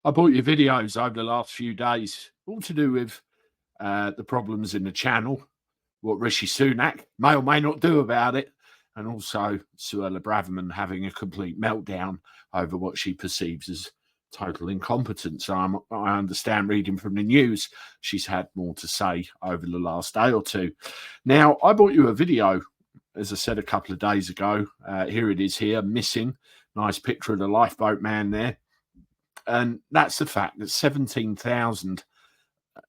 I bought your videos over the last few days, all to do with the problems in the channel, what Rishi Sunak may or may not do about it, and also Suella Braverman having a complete meltdown over what she perceives as total incompetence. I understand reading from the news, she's had more to say over the last day or two. Now, I bought you a video, as I said a couple of days ago. Here it is here, missing. Nice picture of the lifeboat man there. And that's the fact that 17,000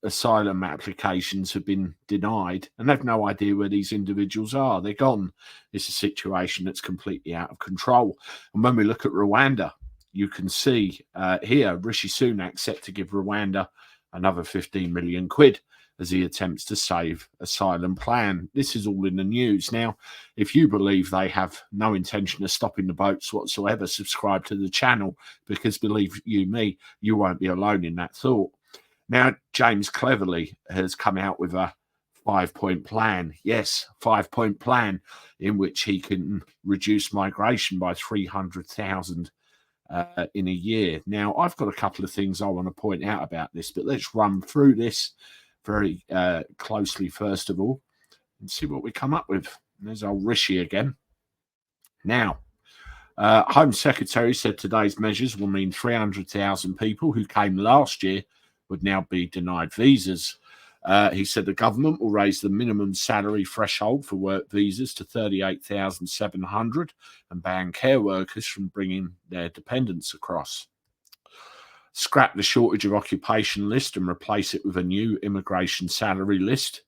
asylum applications have been denied, and they've no idea where these individuals are. They're gone. It's a situation that's completely out of control. And when we look at Rwanda, you can see here Rishi Sunak set to give Rwanda another 15 million quid as he attempts to save asylum plan. This is all in the news. Now, if you believe they have no intention of stopping the boats whatsoever, subscribe to the channel, because believe you me, you won't be alone in that thought. Now, James cleverly has come out with a 5-point plan. Yes, 5-point plan in which he can reduce migration by 300,000 in a year. Now, I've got a couple of things I want to point out about this, but let's run through this very closely first of all and see what we come up with. There's old Rishi again. Now, Home Secretary said today's measures will mean 300,000 people who came last year would now be denied visas. He said the government will raise the minimum salary threshold for work visas to 38,700 and ban care workers from bringing their dependents across. Scrap the shortage of occupation list and replace it with a new immigration salary list.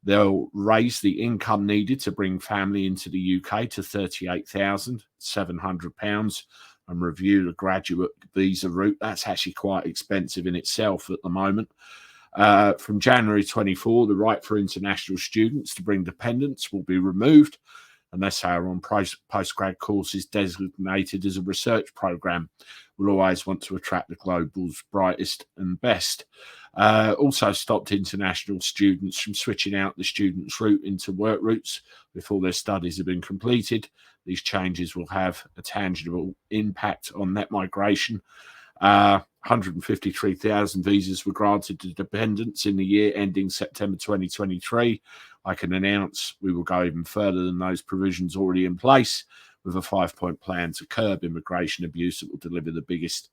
They'll raise the income needed to bring family into the UK to £38,700 and review the graduate visa route. That's actually quite expensive in itself at the moment. From January 24, the right for international students to bring dependents will be removed unless they are on postgrad courses designated as a research program. We'll always want to attract the global's brightest and best. Also stopped international students from switching out the students' route into work routes before their studies have been completed. These changes will have a tangible impact on net migration. 153,000 visas were granted to dependents in the year ending September 2023. I can announce we will go even further than those provisions already in place, with a 5-point plan to curb immigration abuse that will deliver the biggest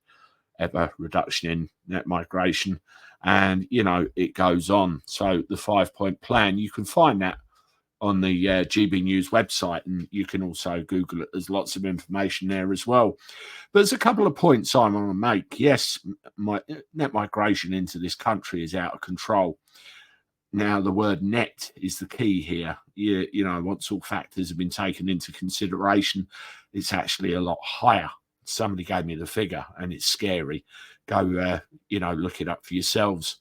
ever reduction in net migration. And, you know, it goes on. So the 5-point plan, you can find that on the GB News website, and you can also Google it. There's lots of information there as well. But there's a couple of points I want to make. Yes, net migration into this country is out of control. Now, the word net is the key here. You know, once all factors have been taken into consideration, it's actually a lot higher. Somebody gave me the figure, and it's scary. Go, you know, look it up for yourselves.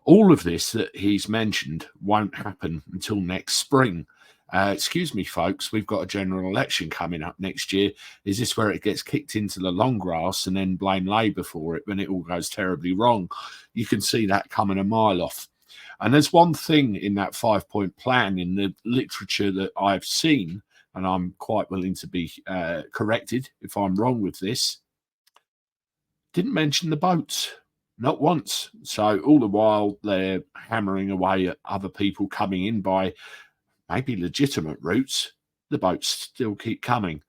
All of this that he's mentioned won't happen until next spring. Excuse me, folks, we've got a general election coming up next year. Is this where it gets kicked into the long grass and then blame Labour for it when it all goes terribly wrong? You can see that coming a mile off. And there's one thing in that 5-point plan in the literature that I've seen, and I'm quite willing to be corrected if I'm wrong with this, didn't mention the boats. Not once. So all the while they're hammering away at other people coming in by maybe legitimate routes, the boats still keep coming.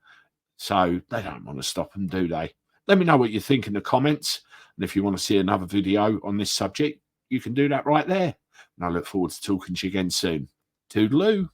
So they don't want to stop them, do they? Let me know what you think in the comments. And if you want to see another video on this subject, you can do that right there. And I look forward to talking to you again soon. Toodaloo.